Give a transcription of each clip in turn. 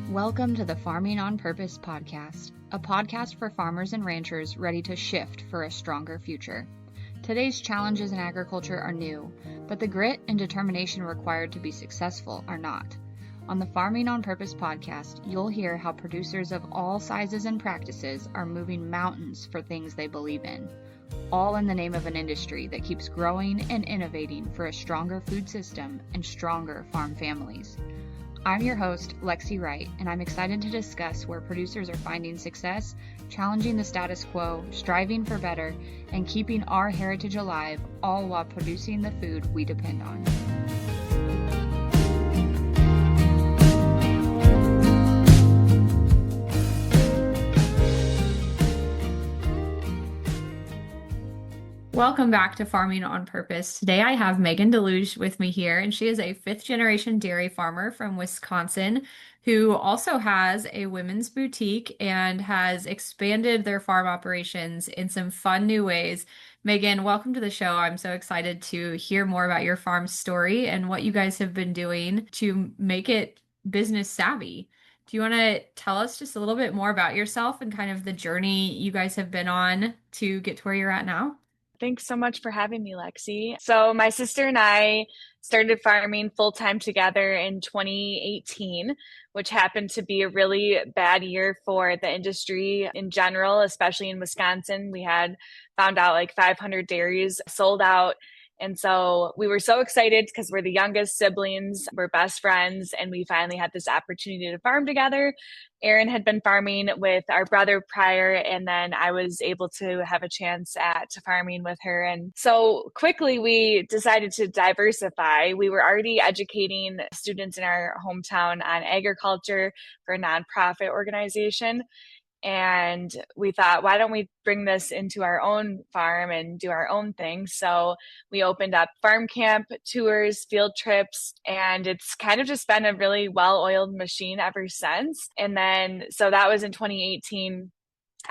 Welcome to the Farming on Purpose podcast, a podcast for farmers and ranchers ready to shift for a stronger future. Today's challenges in agriculture are new, but the grit and determination required to be successful are not. On the Farming on Purpose podcast, you'll hear how producers of all sizes and practices are moving mountains for things they believe in, all in the name of an industry that keeps growing and innovating for a stronger food system and stronger farm families. I'm your host, Lexi Wright, and I'm excited to discuss where producers are finding success, challenging the status quo, striving for better, and keeping our heritage alive, all while producing the food we depend on. Welcome back to Farming on Purpose. Today I have Megan Daluge with me here, and she is a fifth-generation dairy farmer from Wisconsin who also has a women's boutique and has expanded their farm operations in some fun new ways. Megan, welcome to the show. I'm so excited to hear more about your farm story and what you guys have been doing to make it business savvy. Do you want to tell us just a little bit more about yourself and kind of the journey you guys have been on to get to where you're at now? Thanks so much for having me, Lexi. So my sister and I started farming full-time together in 2018, which happened to be a really bad year for the industry in general, especially in Wisconsin. We had found out like 500 dairies sold out. And so we were so excited because we're the youngest siblings, we're best friends, and we finally had this opportunity to farm together. Erin had been farming with our brother prior, and then I was able to have a chance at farming with her. And so quickly we decided to diversify. We were already educating students in our hometown on agriculture for a nonprofit organization. And we thought, why don't we bring this into our own farm and do our own thing? So we opened up farm camp tours, field trips, and it's kind of just been a really well-oiled machine ever since. And then, so that was in 2018.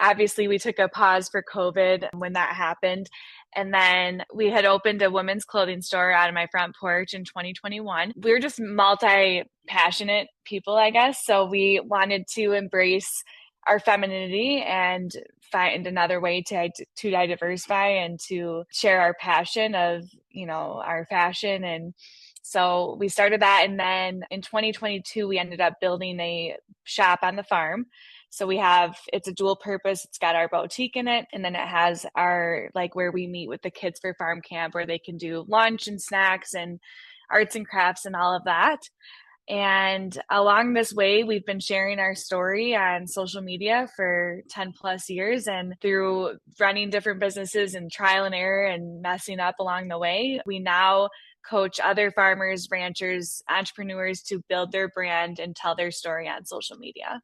Obviously, we took a pause for COVID when that happened. And then we had opened a women's clothing store out of my front porch in 2021. We were just multi-passionate people, I guess. So we wanted to embrace our femininity and find another way to diversify and to share our passion of, our fashion. And so we started that. And then in 2022, we ended up building a shop on the farm. So it's a dual purpose. It's got our boutique in it. And then it has our, where we meet with the kids for farm camp, where they can do lunch and snacks and arts and crafts and all of that. And along this way, we've been sharing our story on social media for 10 plus years. And through running different businesses and trial and error and messing up along the way, we now coach other farmers, ranchers, entrepreneurs to build their brand and tell their story on social media.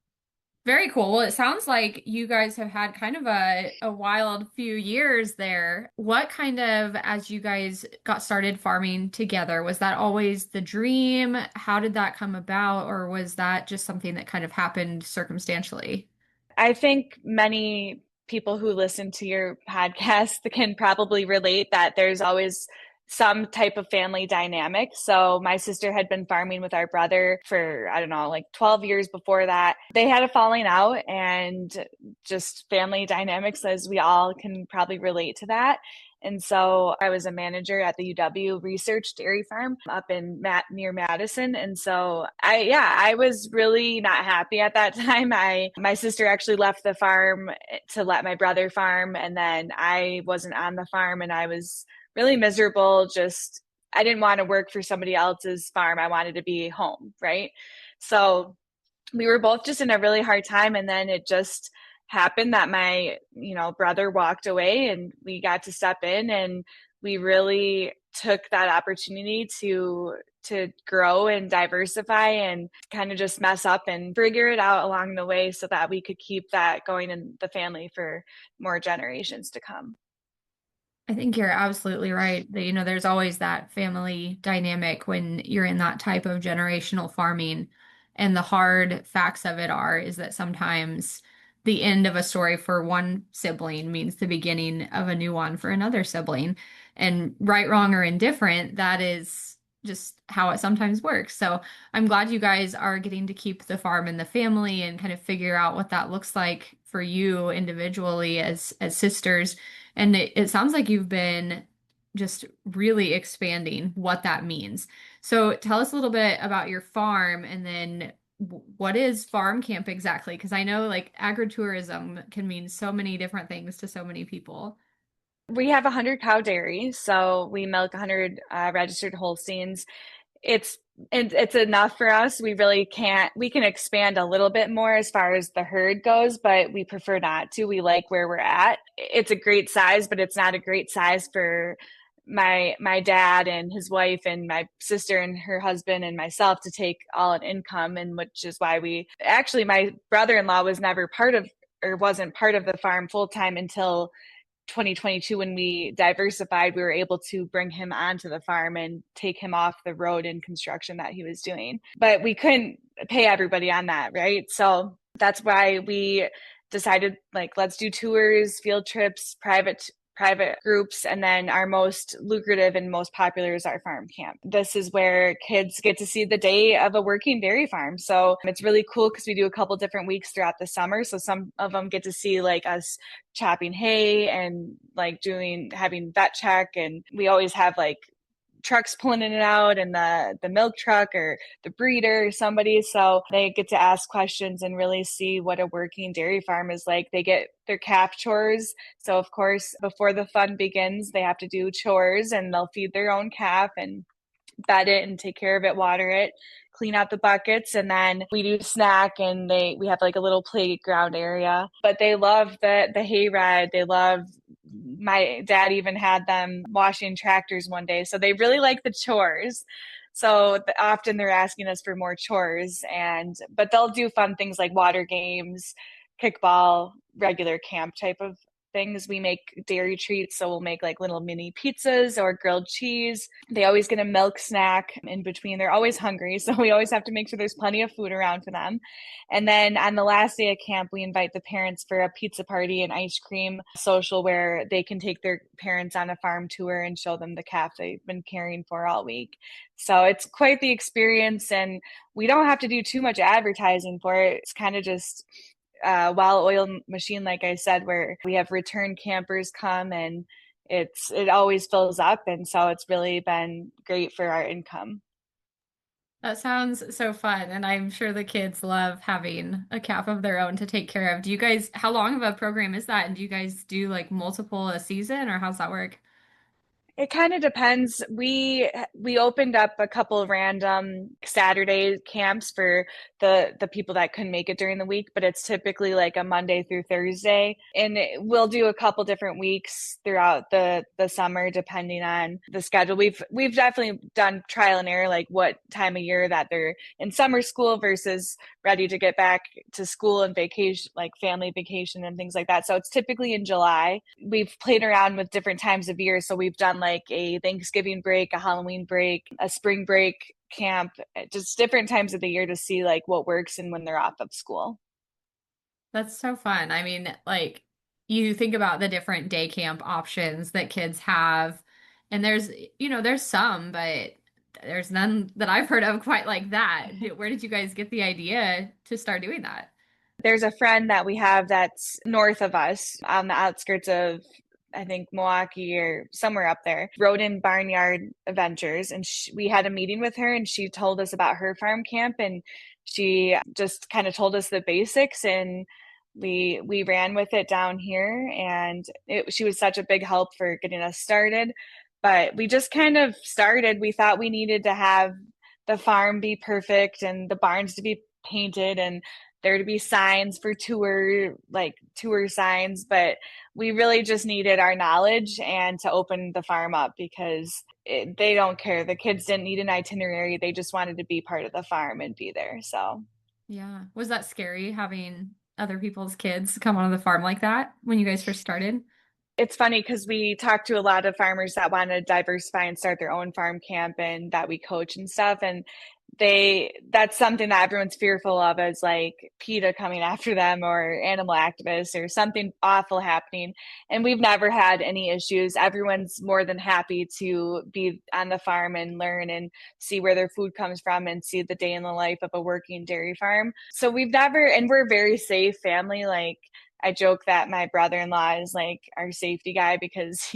Very cool. Well, it sounds like you guys have had kind of a wild few years there. What kind of, as you guys got started farming together, was that always the dream? How did that come about? Or was that just something that kind of happened circumstantially? I think many people who listen to your podcast can probably relate that there's always some type of family dynamic. So my sister had been farming with our brother for, 12 years before that. They had a falling out and just family dynamics, as we all can probably relate to that. And so I was a manager at the UW Research Dairy Farm up in near Madison. And so I was really not happy at that time. My sister actually left the farm to let my brother farm. And then I wasn't on the farm and I was really miserable. I didn't want to work for somebody else's farm. I wanted to be home, right? So we were both just in a really hard time. And then it just happened that my, brother walked away and we got to step in, and we really took that opportunity to grow and diversify and kind of just mess up and figure it out along the way so that we could keep that going in the family for more generations to come. I think you're absolutely right. There's always that family dynamic when you're in that type of generational farming. And the hard facts of it is that sometimes the end of a story for one sibling means the beginning of a new one for another sibling. And right, wrong, or indifferent, that is just how it sometimes works. So I'm glad you guys are getting to keep the farm in the family and kind of figure out what that looks like for you individually as sisters. And it sounds like you've been just really expanding what that means. So tell us a little bit about your farm and then what is farm camp exactly? Because I know like agritourism can mean so many different things to so many people. We have a 100 cow dairy, so we milk 100 registered Holsteins. It's it's enough for us. We really can't. We can expand a little bit more as far as the herd goes, but we prefer not to. We like where we're at. It's a great size, but it's not a great size for my dad and his wife and my sister and her husband and myself to take all an income, and which is why we actually my brother-in-law was never part of or wasn't part of the farm full time until 2022 when we diversified. We were able to bring him onto the farm and take him off the road in construction that he was doing, but we couldn't pay everybody on that, right? So that's why we decided, like, let's do tours, field trips, private groups, and then our most lucrative and most popular is our farm camp. This is where kids get to see the day of a working dairy farm. So it's really cool because we do a couple different weeks throughout the summer. So some of them get to see like us chopping hay and like having vet check, and we always have like trucks pulling in and out, and the milk truck or the breeder or somebody, so they get to ask questions and really see what a working dairy farm is like. They get their calf chores, so of course before the fun begins they have to do chores, and they'll feed their own calf and bed it and take care of it, water it, clean out the buckets, and then we do snack, and we have like a little playground area. But they love the hayride. They love, my dad even had them washing tractors one day. So they really like the chores. So often they're asking us for more chores, but they'll do fun things like water games, kickball, regular camp type of things. We make dairy treats, so we'll make like little mini pizzas or grilled cheese. They always get a milk snack in between. They're always hungry, so we always have to make sure there's plenty of food around for them. And then on the last day of camp, we invite the parents for a pizza party and ice cream social where they can take their parents on a farm tour and show them the calf they've been caring for all week. So it's quite the experience, and we don't have to do too much advertising for it. It's kind of just well-oiled machine, like I said, where we have return campers come, and it always fills up, and so it's really been great for our income. That sounds so fun, and I'm sure the kids love having a calf of their own to take care of. Do you guys, how long of a program is that? And do you guys do like multiple a season, or how's that work? It kind of depends. We opened up a couple of random Saturday camps for the people that couldn't make it during the week, but it's typically like a Monday through Thursday, and we'll do a couple different weeks throughout the summer depending on the schedule. We've definitely done trial and error, like what time of year that they're in summer school versus ready to get back to school and vacation, like family vacation and things like that. So it's typically in July. We've played around with different times of year. So we've done like a Thanksgiving break, a Halloween break, a spring break camp, just different times of the year to see like what works and when they're off of school. That's so fun. I mean, like you think about the different day camp options that kids have, and there's some, but there's none that I've heard of quite like that. Where did you guys get the idea to start doing that? There's a friend that we have that's north of us on the outskirts of, I think, Milwaukee or somewhere up there, Rodin Barnyard Adventures. And we had a meeting with her, and she told us about her farm camp, and she just kind of told us the basics, and we ran with it down here, and she was such a big help for getting us started. But we just kind of started. We thought we needed to have the farm be perfect and the barns to be painted and there to be signs for tour signs, but we really just needed our knowledge and to open the farm up because they don't care. The kids didn't need an itinerary. They just wanted to be part of the farm and be there. So Yeah. Was that scary having other people's kids come on the farm like that when you guys first started? it's funny because we talk to a lot of farmers that want to diversify and start their own farm camp and that we coach and stuff. And that's something that everyone's fearful of, is like PETA coming after them or animal activists or something awful happening. And we've never had any issues. Everyone's more than happy to be on the farm and learn and see where their food comes from and see the day in the life of a working dairy farm. So we've never, and we're a very safe family. Like, I joke that my brother-in-law is like our safety guy because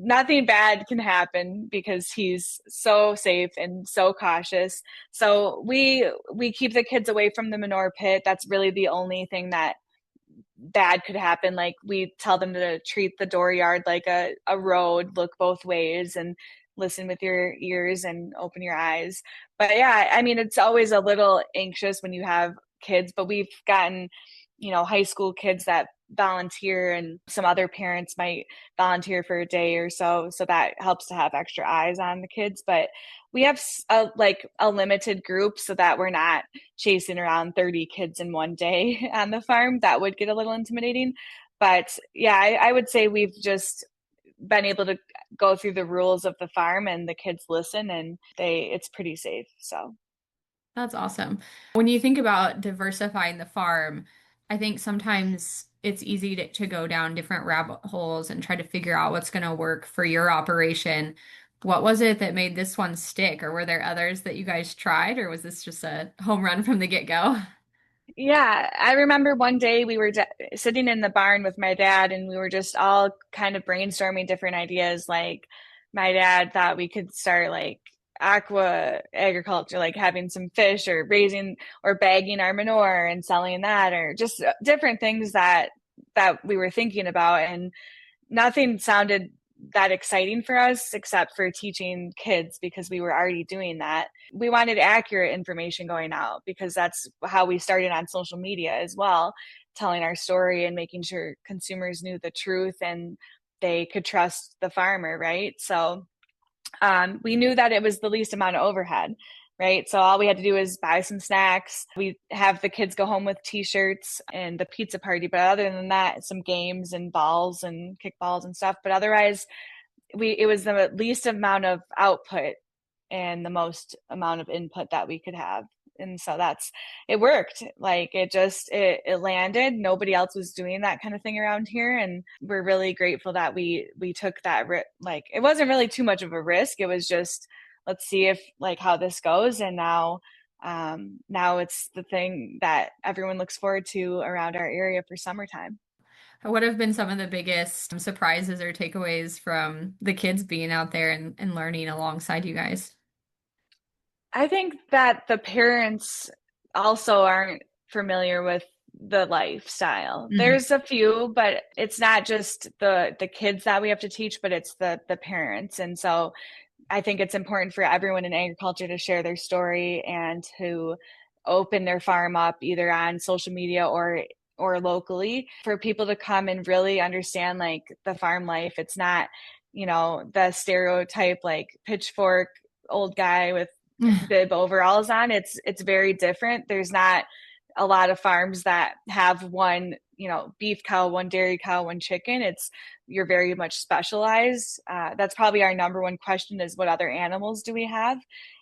nothing bad can happen because he's so safe and so cautious. So we keep the kids away from the manure pit. That's really the only thing that bad could happen. Like, we tell them to treat the dooryard like a road, look both ways and listen with your ears and open your eyes. But yeah, I mean, it's always a little anxious when you have kids, but we've gotten, high school kids that volunteer, and some other parents might volunteer for a day or so. So that helps to have extra eyes on the kids. But we have a limited group so that we're not chasing around 30 kids in one day on the farm. That would get a little intimidating. But yeah, I would say we've just been able to go through the rules of the farm, and the kids listen, and it's pretty safe. So That's awesome. When you think about diversifying the farm, I think sometimes it's easy to go down different rabbit holes and try to figure out what's going to work for your operation. What was it that made this one stick, or were there others that you guys tried, or was this just a home run from the get-go? yeah, I remember one day we were sitting in the barn with my dad, and we were just all kind of brainstorming different ideas. Like, my dad thought we could start like aqua agriculture, like having some fish or raising or bagging our manure and selling that, or just different things that we were thinking about. And nothing sounded that exciting for us except for teaching kids, because we were already doing that. We wanted accurate information going out because that's how we started on social media as well, telling our story and making sure consumers knew the truth and they could trust the farmer, right? So we knew that it was the least amount of overhead, right? So all we had to do is buy some snacks. We have the kids go home with t-shirts and the pizza party. But other than that, some games and balls and kickballs and stuff. But otherwise, it was the least amount of output and the most amount of input that we could have. And so it worked. Like, it landed. Nobody else was doing that kind of thing around here. And we're really grateful that we took that, like, it wasn't really too much of a risk. It was just, let's see if, like, how this goes. And now it's the thing that everyone looks forward to around our area for summertime. What have been some of the biggest surprises or takeaways from the kids being out there and learning alongside you guys? I think that the parents also aren't familiar with the lifestyle. Mhm. There's a few, but it's not just the kids that we have to teach, but it's the parents. And so I think it's important for everyone in agriculture to share their story and to open their farm up either on social media or locally, for people to come and really understand like the farm life. It's not, the stereotype like pitchfork old guy with bib overalls on. It's very different. There's not a lot of farms that have one, beef cow, one dairy cow, one chicken. You're very much specialized. That's probably our number one question, is what other animals do we have?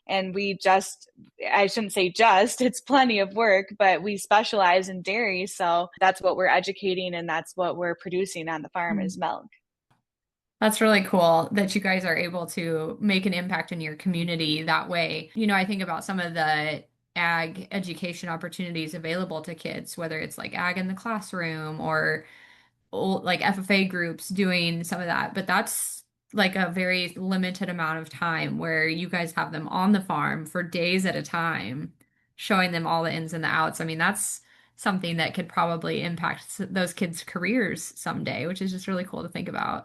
And I shouldn't say just, it's plenty of work, but we specialize in dairy. So that's what we're educating, and that's what we're producing on the farm is milk. That's really cool that you guys are able to make an impact in your community that way. I think about some of the ag education opportunities available to kids, whether it's like ag in the classroom or like FFA groups doing some of that. But that's like a very limited amount of time where you guys have them on the farm for days at a time, showing them all the ins and the outs. I mean, that's something that could probably impact those kids' careers someday, which is just really cool to think about.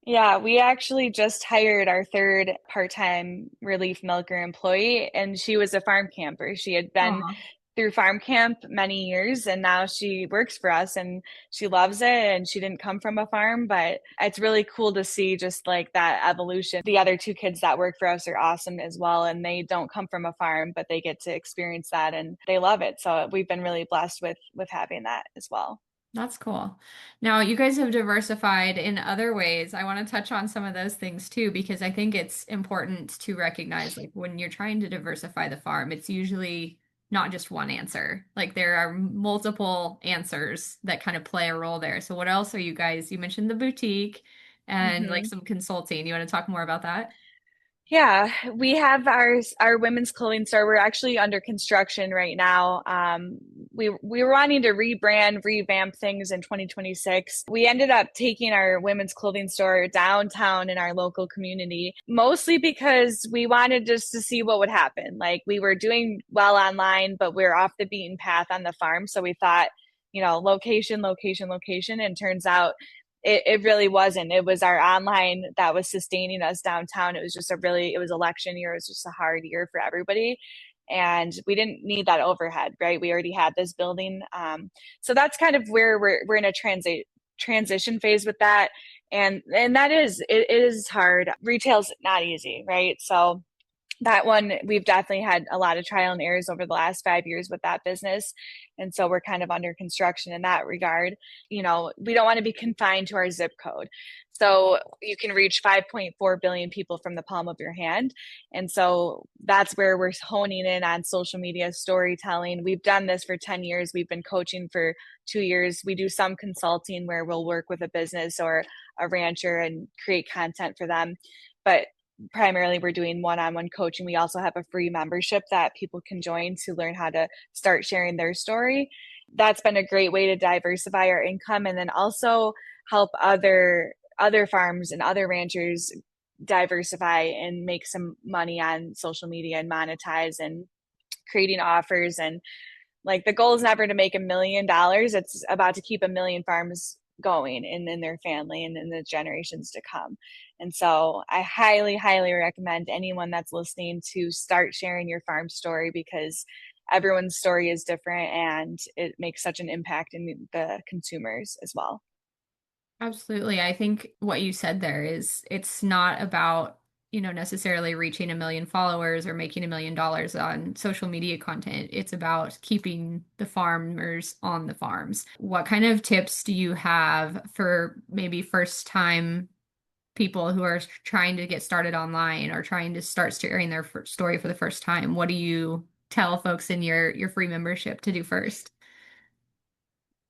Yeah, we actually just hired our third part-time relief milker employee, and she was a farm camper. She had been Aw. through farm camp many years, and now she works for us, and she loves it. And she didn't come from a farm, but it's really cool to see just like that evolution. The other two kids that work for us are awesome as well, and they don't come from a farm, but they get to experience that and they love it. So we've been really blessed with having that as well. That's cool. Now, you guys have diversified in other ways. I want to touch on some of those things too, because I think it's important to recognize like when you're trying to diversify the farm, it's usually not just one answer. Like there are multiple answers that kind of play a role there. So what else are you guys? You mentioned the boutique and like Hmm. some consulting. You want to talk more about that? Yeah, we have our women's clothing store. We're actually under construction right now. We were wanting to rebrand, revamp things in 2026. We ended up taking our women's clothing store downtown in our local community, mostly because we wanted just to see what would happen. Like we were doing well online, but we are off the beaten path on the farm. So we thought, location, location, location. And turns out it really wasn't. It was our online that was sustaining us downtown. It was just it was election year. It was just a hard year for everybody. And we didn't need that overhead, right? We already had this building. So that's kind of where we're in a transition phase with that. And it is hard. Retail's not easy, right? So that one, we've definitely had a lot of trial and errors over the last 5 years with that business. And so we're kind of under construction in that regard. We don't want to be confined to our zip code. So you can reach 5.4 billion people from the palm of your hand. And so that's where we're honing in on social media storytelling. We've done this for 10 years. We've been coaching for 2 years. We do some consulting where we'll work with a business or a rancher and create content for them. But primarily we're doing one-on-one coaching. We also have a free membership that people can join to learn how to start sharing their story. That's been a great way to diversify our income and then also help other farms and other ranchers diversify and make some money on social media and monetize and creating offers. And like the goal is never to make $1 million. It's about to keep 1 million farms going and in their family and in the generations to come. And so I highly, highly recommend anyone that's listening to start sharing your farm story because everyone's story is different and it makes such an impact in the consumers as well. Absolutely. I think what you said there is it's not about, necessarily reaching 1 million followers or making $1 million on social media content. It's about keeping the farmers on the farms. What kind of tips do you have for maybe first time people who are trying to get started online or trying to start sharing their story for the first time? What do you tell folks in your free membership to do first?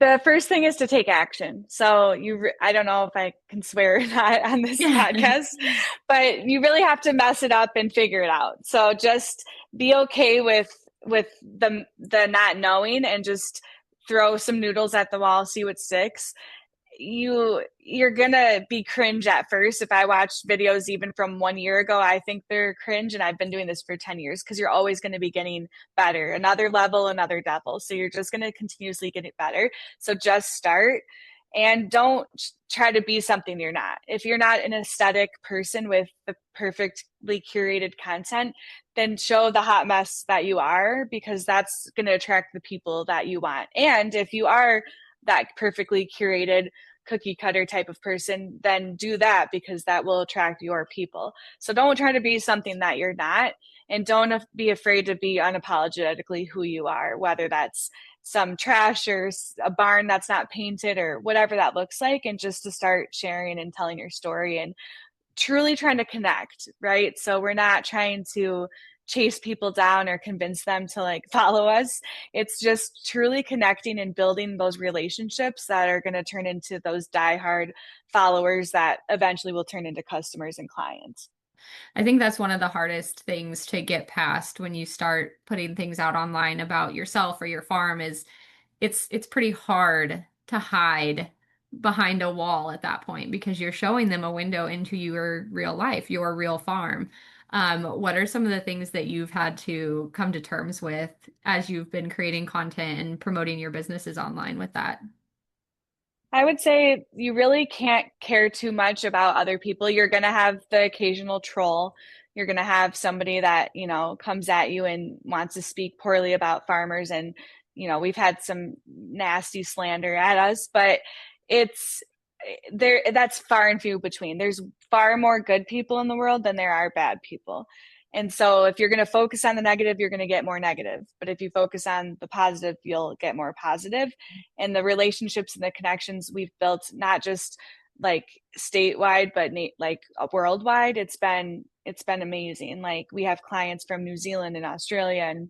The first thing is to take action. So I don't know if I can swear or not on this podcast, but you really have to mess it up and figure it out. So just be okay with the not knowing and just throw some noodles at the wall, see what sticks. You're gonna be cringe at first. If I watch videos even from 1 year ago, I think they're cringe, and I've been doing this for 10 years because you're always going to be getting better, another level, another devil. So you're just going to continuously get it better. So just start and don't try to be something you're not. If you're not an aesthetic person with the perfectly curated content, then show the hot mess that you are, because that's going to attract the people that you want. And if you are that perfectly curated cookie cutter type of person, then do that, because that will attract your people. So don't try to be something that you're not, and don't be afraid to be unapologetically who you are, whether that's some trash or a barn that's not painted or whatever that looks like, and just to start sharing and telling your story and truly trying to connect, right? So we're not trying to chase people down or convince them to like follow us. It's just truly connecting and building those relationships that are going to turn into those diehard followers that eventually will turn into customers and clients. I think that's one of the hardest things to get past when you start putting things out online about yourself or your farm is it's pretty hard to hide behind a wall at that point because you're showing them a window into your real life, your real farm. What are some of the things that you've had to come to terms with as you've been creating content and promoting your businesses online with that? I would say you really can't care too much about other people. You're going to have the occasional troll. You're going to have somebody that, comes at you and wants to speak poorly about farmers. And, we've had some nasty slander at us, but it's that's far and few between. There's far more good people in the world than there are bad people. And so if you're going to focus on the negative, you're going to get more negative. But if you focus on the positive, you'll get more positive. And the relationships and the connections we've built, not just like statewide, but like worldwide, it's been amazing. Like we have clients from New Zealand and Australia, and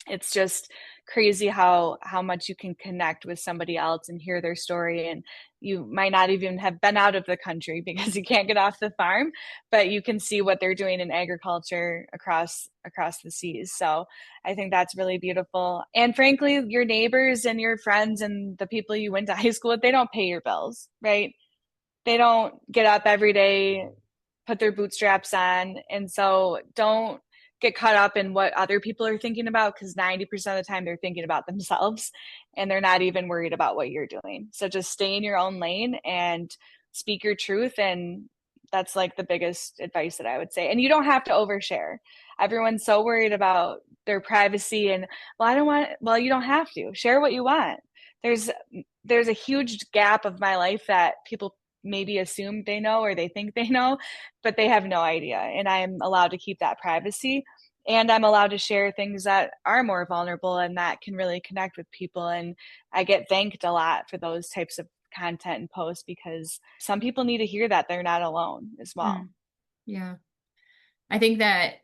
it's just crazy how much you can connect with somebody else and hear their story. And you might not even have been out of the country because you can't get off the farm, but you can see what they're doing in agriculture across the seas. So I think that's really beautiful. And frankly, your neighbors and your friends and the people you went to high school with, they don't pay your bills, right? They don't get up every day, put their bootstraps on. And so don't get caught up in what other people are thinking about, because 90% of the time they're thinking about themselves and they're not even worried about what you're doing. So just stay in your own lane and speak your truth. And that's like the biggest advice that I would say. And you don't have to overshare. Everyone's so worried about their privacy and, well, you don't have to. Share what you want. There's a huge gap of my life that people maybe assume they know or they think they know, but they have no idea. And I'm allowed to keep that privacy, and I'm allowed to share things that are more vulnerable and that can really connect with people. And I get thanked a lot for those types of content and posts, because some people need to hear that they're not alone as well. Yeah. I think that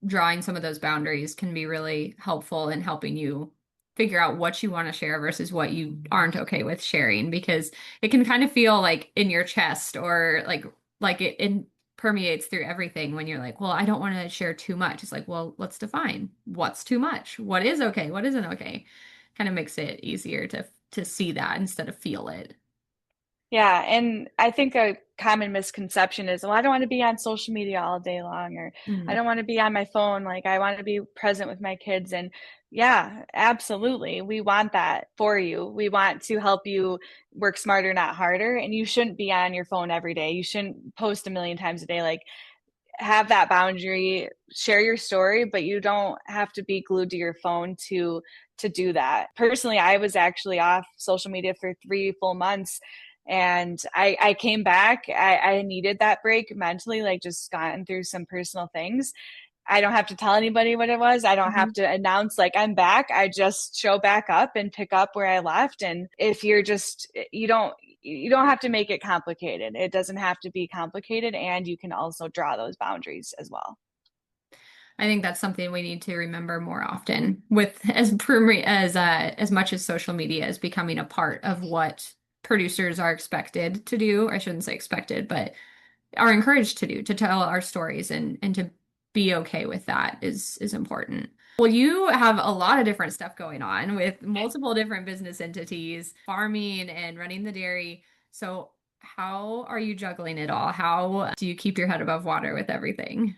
drawing some of those boundaries can be really helpful in helping you figure out what you want to share versus what you aren't okay with sharing, because it can kind of feel like in your chest, or like it permeates through everything when you're like, well, I don't want to share too much. It's like, well, let's define what's too much, what is okay, what isn't okay. Kind of makes it easier to see that instead of feel it. Yeah, and I think a common misconception is, well, I don't want to be on social media all day long, or I Mm. don't want to be on my phone. Like, I want to be present with my kids. And yeah, absolutely. We want that for you. We want to help you work smarter, not harder. And you shouldn't be on your phone every day. You shouldn't post a million times a day. Like, have that boundary, share your story, but you don't have to be glued to your phone to do that. Personally, I was actually off social media for 3 full months, and I came back. I needed that break mentally, like just gotten through some personal things. I don't have to tell anybody what it was. I don't have Mhm. to announce like I'm back. I just show back up and pick up where I left. And if you're just, you don't have to make it complicated. It doesn't have to be complicated, and you can also draw those boundaries as well. I think that's something we need to remember more often, with as much as social media is becoming a part of what producers are expected to do. I shouldn't say expected, but are encouraged to do, to tell our stories, and to be okay with that is important. Well, you have a lot of different stuff going on with multiple different business entities, farming and running the dairy. So how are you juggling it all? How do you keep your head above water with everything?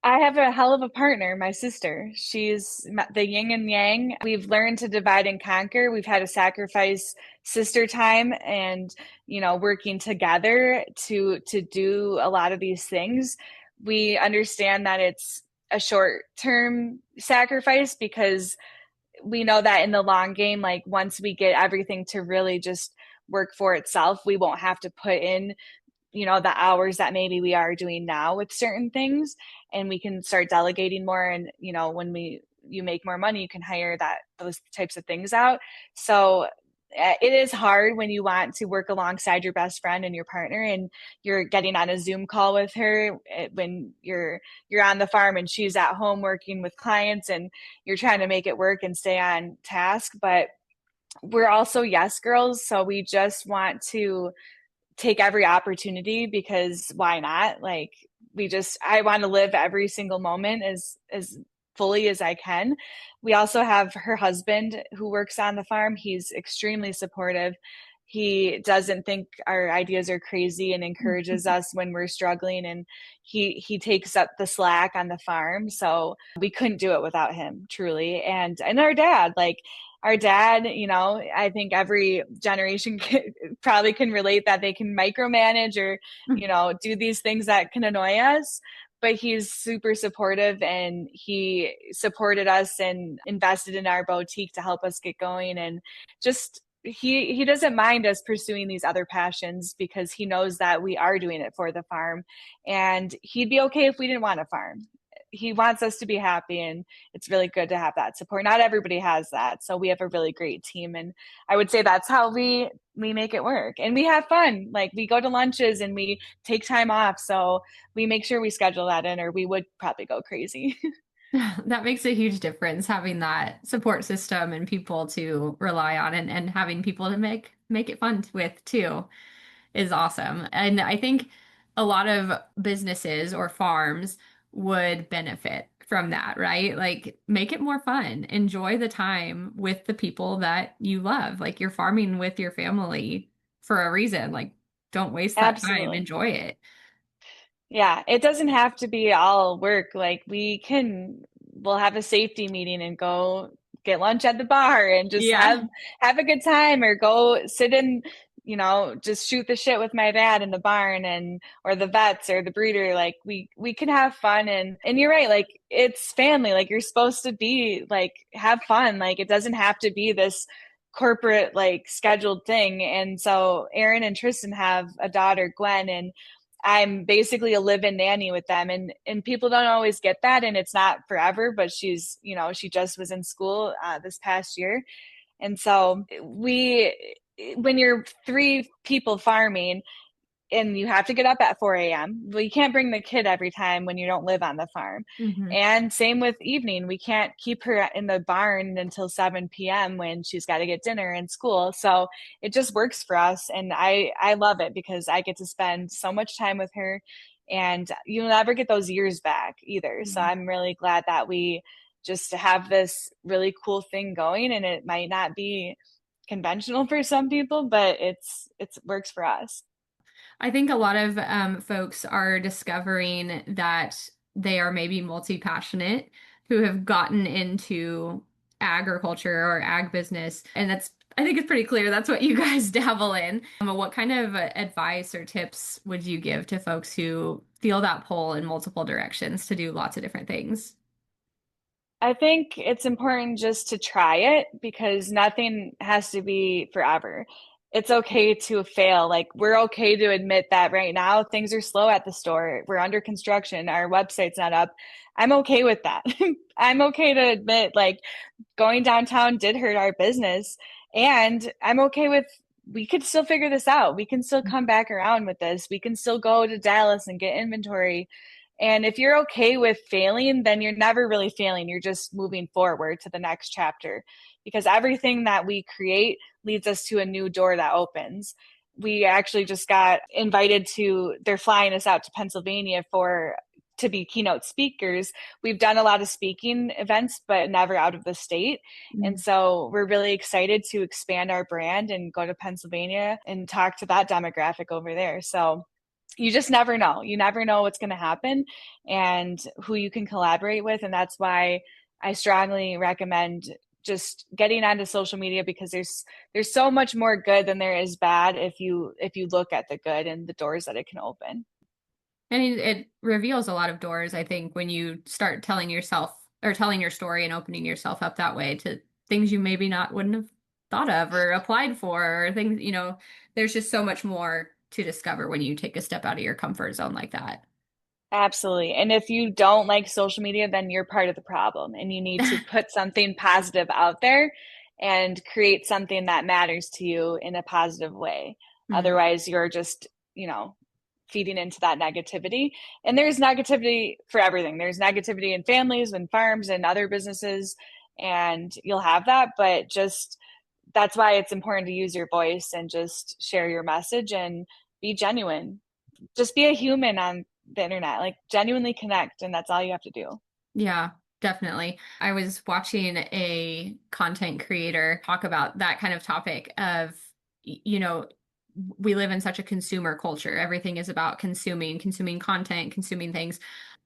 I have a hell of a partner, my sister. She's the yin and yang. We've learned to divide and conquer. We've had to sacrifice sister time and, working together to do a lot of these things. We understand that it's a short-term sacrifice, because we know that in the long game, like once we get everything to really just work for itself, we won't have to put in the hours that maybe we are doing now with certain things, and we can start delegating more. And when you make more money, you can hire those types of things out. So it is hard when you want to work alongside your best friend and your partner, and you're getting on a Zoom call with her when you're on the farm and she's at home working with clients, and you're trying to make it work and stay on task. But we're also yes girls, so we just want to take every opportunity, because why not? Like, I want to live every single moment as fully as I can. We also have her husband who works on the farm. He's extremely supportive. He doesn't think our ideas are crazy and encourages us when we're struggling, and he takes up the slack on the farm. So we couldn't do it without him, truly. And our dad, I think every generation probably can relate that they can micromanage or, do these things that can annoy us. But he's super supportive, and he supported us and invested in our boutique to help us get going. And just, he doesn't mind us pursuing these other passions because he knows that we are doing it for the farm, and he'd be okay if we didn't want to farm. He wants us to be happy, and it's really good to have that support. Not everybody has that, so we have a really great team, and I would say that's how we make it work. And we have fun. Like, we go to lunches and we take time off, so we make sure we schedule that in, or we would probably go crazy. That makes a huge difference, having that support system and people to rely on, and having people to make it fun with too is awesome. And I think a lot of businesses or farms would benefit from that, right? Like, make it more fun. Enjoy the time with the people that you love. Like, you're farming with your family for a reason. Like, don't waste that time. Absolutely. Enjoy it. Yeah, it doesn't have to be all work. Like, we'll have a safety meeting and go get lunch at the bar and just Yeah. have a good time, or go sit in, just shoot the shit with my dad in the barn, and or the vets or the breeder. Like, we can have fun, and you're right, like, it's family. Like, you're supposed to be like, have fun. Like, it doesn't have to be this corporate, like, scheduled thing. And so Aaron and Tristan have a daughter, Gwen, and I'm basically a live-in nanny with them, and people don't always get that, and it's not forever, but she just was in school this past year. And so when you're three people farming and you have to get up at 4 a.m. Well, you can't bring the kid every time when you don't live on the farm. Hmm. And same with evening. We can't keep her in the barn until 7 p.m. when she's got to get dinner in school. So it just works for us. And I love it because I get to spend so much time with her, and you'll never get those years back either. So I'm really glad that we just have this really cool thing going, and it might not be conventional for some people, but it works for us. I think a lot of folks are discovering that they are maybe multi-passionate who have gotten into agriculture or ag business. And I think it's pretty clear that's what you guys dabble in. What kind of advice or tips would you give to folks who feel that pull in multiple directions to do lots of different things? I think it's important just to try it, because nothing has to be forever. It's okay to fail. Like, we're okay to admit that right now things are slow at the store. We're under construction. Our website's not up. I'm okay with that. I'm okay to admit, like, going downtown did hurt our business. And I'm okay with, we could still figure this out. We can still come back around with this. We can still go to Dallas and get inventory. And if you're okay with failing, then you're never really failing. You're just moving forward to the next chapter, because everything that we create leads us to a new door that opens. We actually just got invited they're flying us out to Pennsylvania to be keynote speakers. We've done a lot of speaking events, but never out of the state. And so we're really excited to expand our brand and go to Pennsylvania and talk to that demographic over there. So you just never know. You never know what's going to happen and who you can collaborate with. And that's why I strongly recommend just getting onto social media, because there's so much more good than there is bad if you look at the good and the doors that it can open. And it reveals a lot of doors, I think, when you start telling yourself or telling your story and opening yourself up that way to things you maybe not wouldn't have thought of or applied for, or things, there's just so much more to discover when you take a step out of your comfort zone like that. Absolutely. And if you don't like social media, then you're part of the problem, and you need to put something positive out there and create something that matters to you in a positive way. Mhm. Otherwise, you're just, feeding into that negativity. And there's negativity for everything. There's negativity in families and farms and other businesses, and you'll have that, but just that's why it's important to use your voice and just share your message and be genuine. Just be a human on the internet, like, genuinely connect, and that's all you have to do. Yeah, definitely. I was watching a content creator talk about that kind of topic of, we live in such a consumer culture. Everything is about consuming content, consuming things.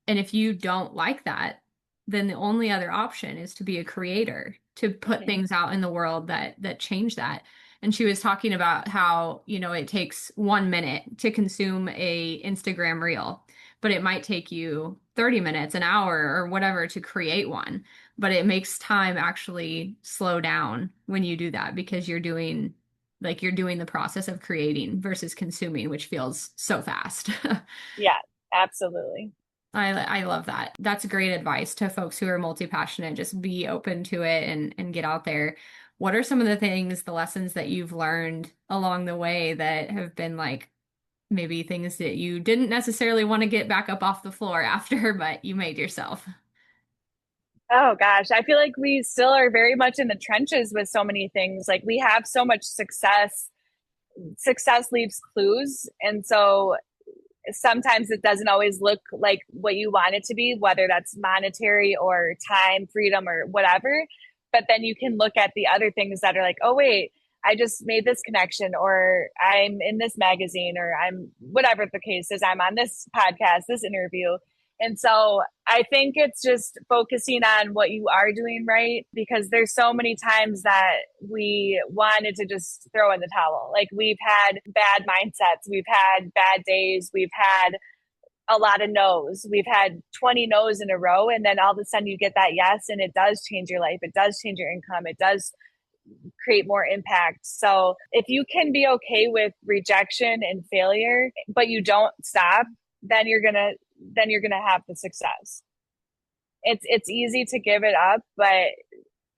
And if you don't like that, then the only other option is to be a creator, to put Mm-hmm. things out in the world that change that. And she was talking about how, it takes 1 minute to consume a Instagram reel, but it might take you 30 minutes, an hour, or whatever to create one. But it makes time actually slow down when you do that, because you're doing like you're doing the process of creating versus consuming, which feels so fast. Yeah, absolutely. I love that. That's great advice to folks who are multi-passionate. Just be open to it and get out there. What are some of the things, the lessons that you've learned along the way that have been like maybe things that you didn't necessarily want to get back up off the floor after, but you made yourself? Oh gosh, I feel like we still are very much in the trenches with so many things. Like we have so much success. Success leaves clues. And so sometimes it doesn't always look like what you want it to be, whether that's monetary or time, freedom, or whatever. But then you can look at the other things that are like, oh, wait, I just made this connection, or I'm in this magazine, or I'm whatever the case is, I'm on this podcast, this interview. And so I think it's just focusing on what you are doing right, because there's so many times that we wanted to just throw in the towel. Like we've had bad mindsets, we've had bad days, we've had a lot of no's. We've had 20 no's in a row. And then all of a sudden you get that yes, and it does change your life. It does change your income. It does create more impact. So if you can be okay with rejection and failure, but you don't stop, then you're going to have the success. It's easy to give it up, but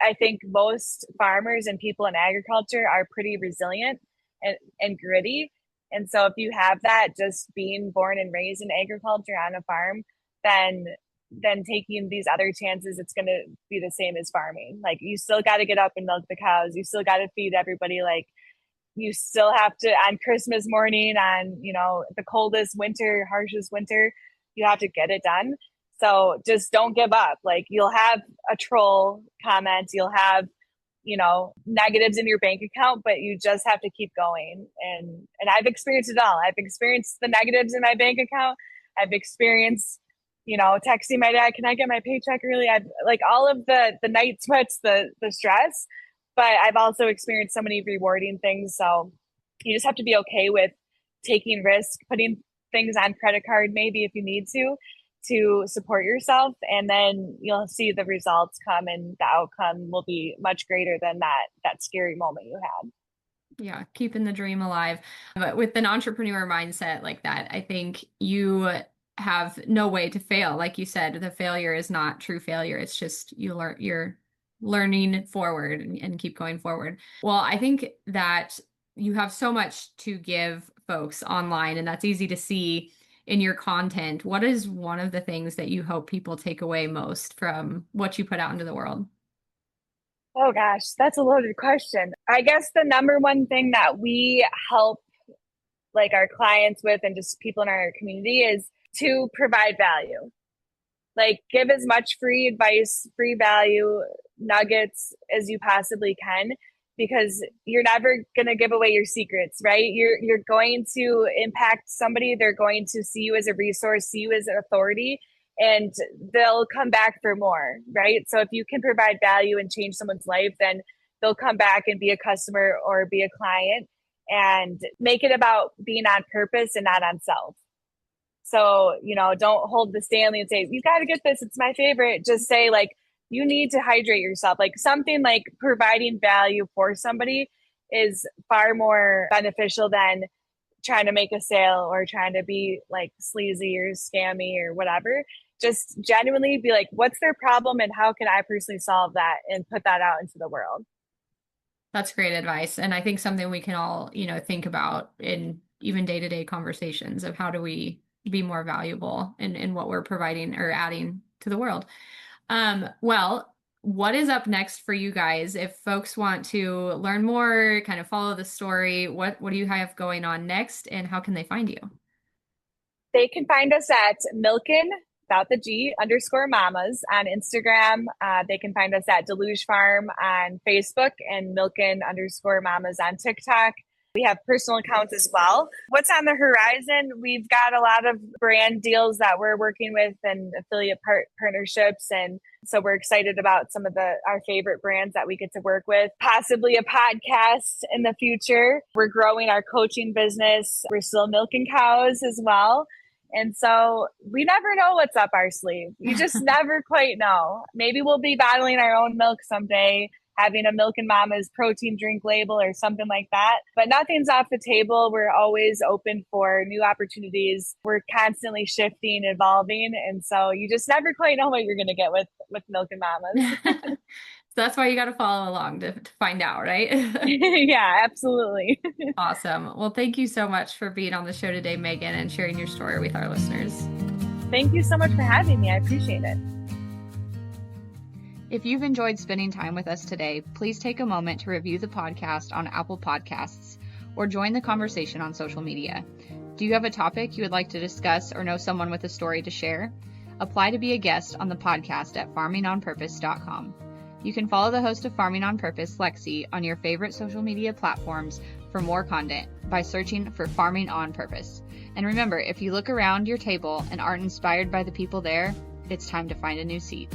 I think most farmers and people in agriculture are pretty resilient and gritty. And so if you have that, just being born and raised in agriculture on a farm, then taking these other chances, it's going to be the same as farming. Like you still got to get up and milk the cows. You still got to feed everybody. Like you still have to, on Christmas morning, on, the coldest winter, harshest winter, you have to get it done. So just don't give up. Like you'll have a troll comment, you'll have, negatives in your bank account, but you just have to keep going. And I've experienced it all. I've experienced the negatives in my bank account. I've experienced, texting my dad, can I get my paycheck early? I've like all of the night sweats, the stress, but I've also experienced so many rewarding things. So you just have to be okay with taking risk, putting things on credit card, maybe if you need to support yourself, and then you'll see the results come, and the outcome will be much greater than that scary moment you had. Yeah, keeping the dream alive. But with an entrepreneur mindset like that, I think you have no way to fail. Like you said, the failure is not true failure. It's just you're learning forward and keep going forward. Well, I think that you have so much to give folks online, and that's easy to see in your content. What is one of the things that you hope people take away most from what you put out into the world? Oh gosh, that's a loaded question. I guess the number one thing that we help like our clients with, and just people in our community, is to provide value. Like give as much free advice, free value, nuggets as you possibly can, because you're never going to give away your secrets, right? You're going to impact somebody. They're going to see you as a resource, see you as an authority, and they'll come back for more, right? So if you can provide value and change someone's life, then they'll come back and be a customer or be a client, and make it about being on purpose and not on self. So, don't hold the Stanley and say, you got to get this, it's my favorite. Just say like, you need to hydrate yourself. Like something like providing value for somebody is far more beneficial than trying to make a sale or trying to be like sleazy or scammy or whatever. Just genuinely be like, what's their problem and how can I personally solve that, and put that out into the world. That's great advice. And I think something we can all, think about in even day-to-day conversations of how do we be more valuable in what we're providing or adding to the world. Well, what is up next for you guys? If folks want to learn more, kind of follow the story, what do you have going on next, and how can they find you? They can find us at Milken, without the G, _ mamas on Instagram. They can find us at Daluge Farm on Facebook, and Milken _ mamas on TikTok. We have personal accounts as well. What's on the horizon? We've got a lot of brand deals that we're working with, and affiliate partnerships. And so we're excited about some of our favorite brands that we get to work with. Possibly a podcast in the future. We're growing our coaching business. We're still milking cows as well. And so we never know what's up our sleeve. You just never quite know. Maybe we'll be bottling our own milk someday. having a Milk and Mama's protein drink label or something like that. But nothing's off the table. We're always open for new opportunities. We're constantly shifting, evolving. And so you just never quite know what you're going to get with Milk and Mama's. So that's why you got to follow along to find out, right? Yeah, absolutely. Awesome. Well, thank you so much for being on the show today, Megan, and sharing your story with our listeners. Thank you so much for having me. I appreciate it. If you've enjoyed spending time with us today, please take a moment to review the podcast on Apple Podcasts or join the conversation on social media. Do you have a topic you would like to discuss or know someone with a story to share? Apply to be a guest on the podcast at farmingonpurpose.com. You can follow the host of Farming on Purpose, Lexi, on your favorite social media platforms for more content by searching for Farming on Purpose. And remember, if you look around your table and aren't inspired by the people there, it's time to find a new seat.